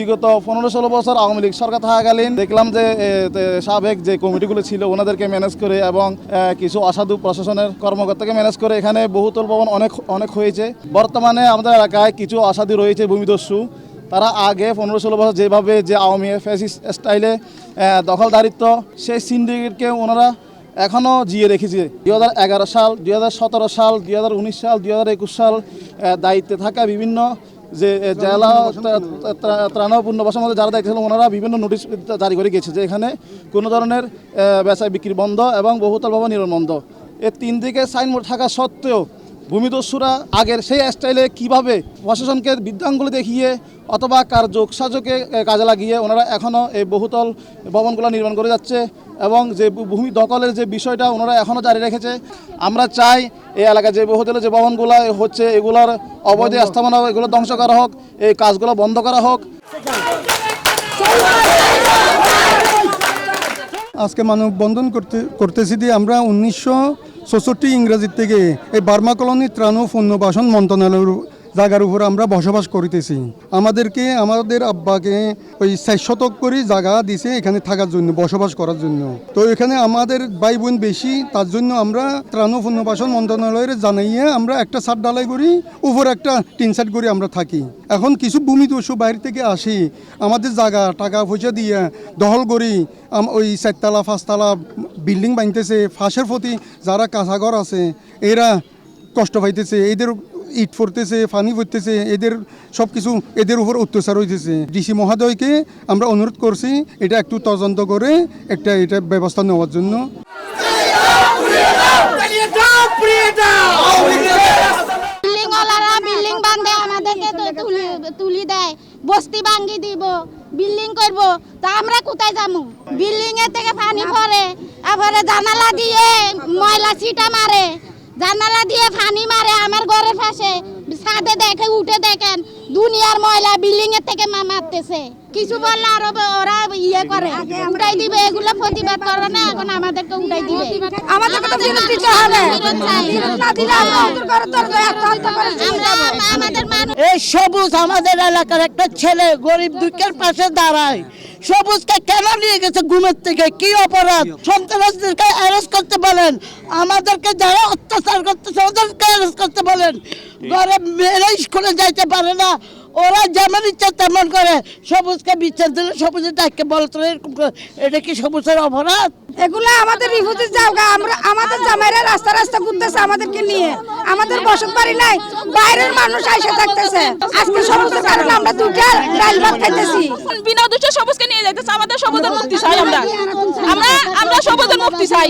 বিগত 15-16 বছর আওয়ামী লীগ সরকার থাকাকালীন দেখলাম যে সাবেক যে কমিটিগুলো ছিল ওনাদেরকে ম্যানেজ করে এবং কিছু অসাধু প্রশাসনের কর্মকর্তাকে ম্যানেজ করে এখানে বহুতল ভবন অনেক হয়েছে। বর্তমানে আমাদের এলাকায় কিছু অসাধু রয়েছে ভূমিদস্যু, তারা আগে 15-16 বছর যেভাবে যে আওয়ামী ফ্যাসিস্ট স্টাইলে দখলদারিত্ব সেই সিন্ডিকেটকে ওনারা এখনও জিয়ে রেখেছে। 2011 সাল, 2017 সাল, 2019 সাল, 2021 সাল দায়িত্বে থাকা বিভিন্ন যে জেলা ত্রাণ পুনর্বাসনের মধ্যে যারা দায়িত্ব ছিল ওনারা বিভিন্ন নোটিশ জারি করে গেছে যে এখানে কোনো ধরনের বেচা বিক্রি বন্ধ এবং বহুতল ভবন নির্মাণ বন্ধ। এর 3 দিকে সাইনবোর্ড থাকা সত্ত্বেও ভূমিদস্যুরা আগের সেই স্টাইলে কিভাবে প্রশাসনকে বৃদ্ধাঙ্গুলি দেখিয়ে অথবা কার যোগসাজকে কাজে লাগিয়ে ওনারা এখনও এই বহুতল ভবনগুলো নির্মাণ করে যাচ্ছে এবং যে ভূমি দখলের যে বিষয়টা ওনারা এখনও জারি রেখেছে। আমরা চাই এই এলাকায় যে বহুতলের যে ভবনগুলো হচ্ছে এগুলোর অবৈধ স্থাপনা এগুলো ধ্বংস করা হোক, এই কাজগুলো বন্ধ করা হোক। আজকে মানববন্ধন করতেছি দিয়ে আমরা 1966 ইংরেজির থেকে এই বার্মা কলোনি ত্রাণ ও পুনর্বাসন মন্ত্রণালয়ের জায়গার উপর আমরা বসবাস করিতেছি। আমাদেরকে আমাদের আব্বাকে ওই 4 শতক করে জায়গা দিছে এখানে থাকার জন্য, বসবাস করার জন্য। তো এখানে আমাদের ভাই বোন বেশি, তার জন্য আমরা ত্রাণ ও পুনর্বাসন মন্ত্রণালয়ের জানাইয়ে আমরা একটা ছাদ ঢালাই করি, উপরে একটা টিন সেট করে আমরা থাকি। এখন কিছু ভূমিদস্যু বাইরে থেকে আসি আমাদের জায়গা টাকা পয়সা দিয়ে দখল করি ওই 4তলা 5তলা বিল্ডিং বানতেছে। ফাঁসের প্রতি যারা কাঁচাঘর আছে এরা কষ্ট পাইতেছে, এদের ইট পড়তেছে, পানি পড়তেছে, এদের সব কিছু এদের উপর অত্যাচার হইতেছে। ডিসি মহোদয়কে আমরা অনুরোধ করছি এটা একটু তদন্ত করে এটা ব্যবস্থা নেওয়ার জন্য। বিল্ডিং বান্ধে আমাদেরকে তুলি দেয়, বস্তি ভাঙ্গি দিব, বিল্ডিং করব, তা আমরা কোথায় যাবো? বিল্ডিং এর থেকে পানি পড়ে, তারপরে জানালা দিয়ে ময়লা ছিটা মারে, জানালা দিয়ে পানি মারে আমার ঘরের পাশে, ছাদে দেখে উঠে দেখেন দুনিয়ার ময়লা বিল্ডিং এর থেকে মারতেছে। কিছু বললে আরো ওরা ইয়ে করে উঠাই দিবে, এগুলো প্রতিবাদ করে না, এখন আমাদেরকে উঠাই দিবে। আমাদের এই সবুজ আমাদের এলাকার একটা ছেলে গরিব দুঃখের পাশে দাঁড়ায়। সবুজকে কেন নিয়ে গেছে ঘুমের থেকে? কি অপরাধ? সন্ত্রাসীদেরকে অ্যারেস্ট করতে বলেন, আমাদেরকে যারা অত্যাচার করতেছে ওদেরকে অ্যারেস্ট করতে বলেন। ঘরে মেয়েরা স্কুলে যাইতে পারে না, ওরা যেমন ইচ্ছা তেমন করে। সবুজকে বিচার দিলে সবুজের ডাককে বলতো এরকম, এটা কি সবুজের অপরাধ? এগুলো আমাদের রিফিউজির জায়গা, আমরা আমাদের জামাইরা রাস্তা রাস্তা ঘুরতেছে আমাদেরকে নিয়ে, আমাদের বসত বাড়ি নাই, বাইরের মানুষ আইসা থাকতেছে। আজকে সবুজের কারণে আমরা দুটো ডাল ভাত খাইতেছি। বিনা দোষে সবুজকে নিয়ে যাইতেছে, আমাদের সবুজের মুক্তি চাই। আমরা সবুজের মুক্তি চাই।